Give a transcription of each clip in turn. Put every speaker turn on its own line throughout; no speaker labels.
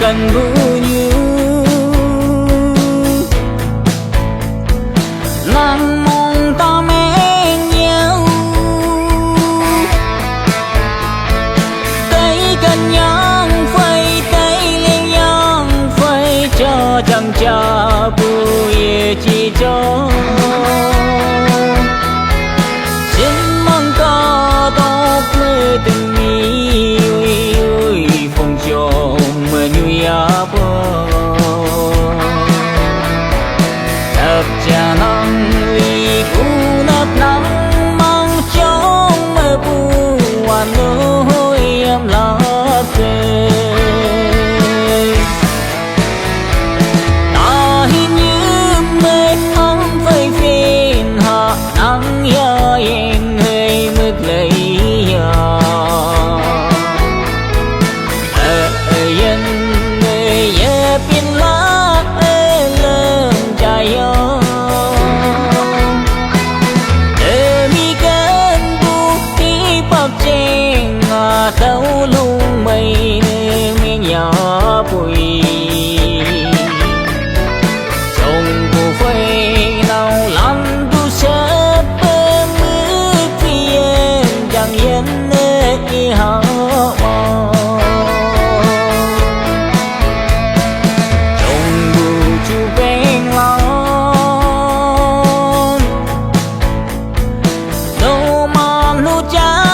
cần bunyi nắng mong ta mến nhau tay cần nhang phơi tay lên nhang phơi cho chẳng cha bùi chỉ cho xin mong ta tốt mơ tình yêu phong cho mơ như bơ đập cha nắng ly cũ nấp nắng mang trong mơ buồn nỗi em lấp về ta hình như mây ấm phơi phiền hạ nắng ya em hơi mực lấy đâu lung mây miếng nhỏ bụi trong cuộc phơi nào lắm tu sớm bơm mưa phiền chẳng yên nơi họ trong bụi chu bên lon đâu mà lu trái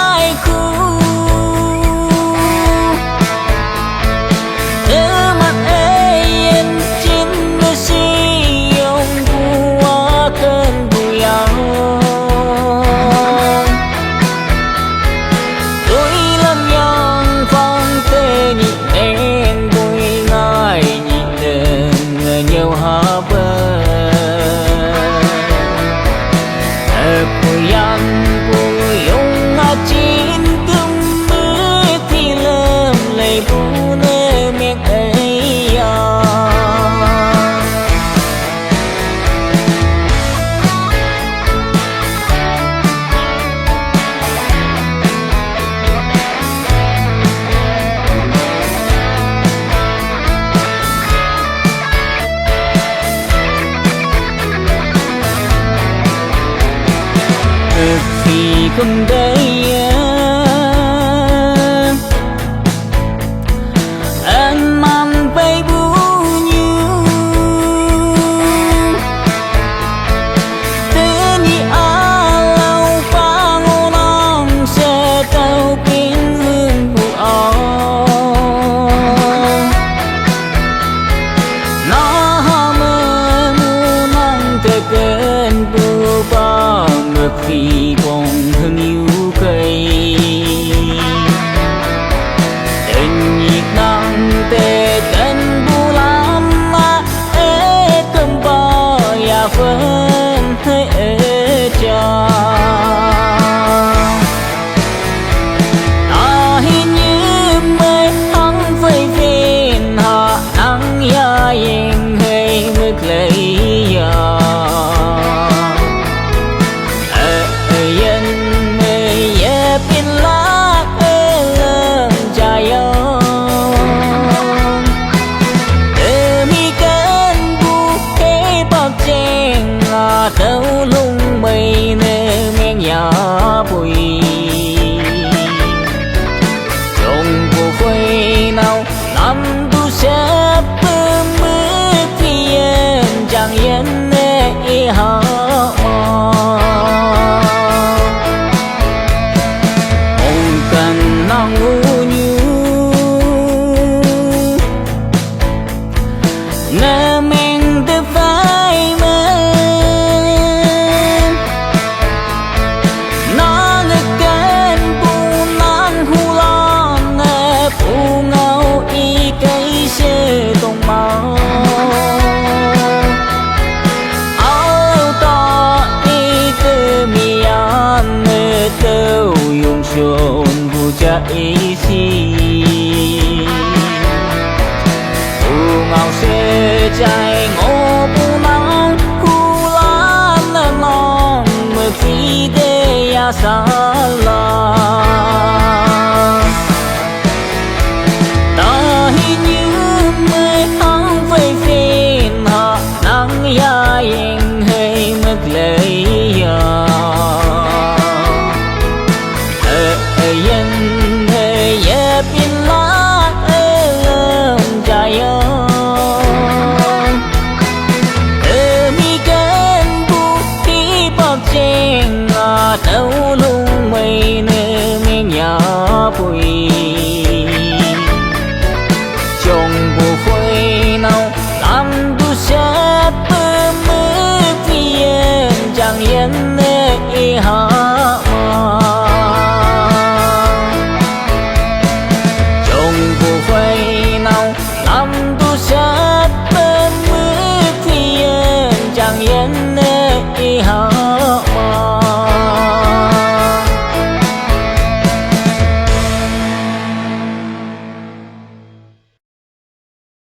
thì không đây anh mang bay bunyi teni alau pangonang sẽ tao kính hương của nó mơ mu mang te cơn bu ba ngược khi bóng thân yêu cây tình nhịp nắng tê tên bu lắm mà ế cơm bò ya phân hơi ế cha ta hình như mây nắng phơi phiền hạ nắng ya yên hơi mực lấy ya đâu lung mây nè men nhỏ bụi trong cuộc phơi nào năm tu sẽ bơm mưa phiền chẳng yên nè họ không cần nắng u như nè men từ phai chôn bu chạy si bu ngao xe chạy ngô bu nắng khu lan ngon mơ khi đê ya sa la ta hình như ha ma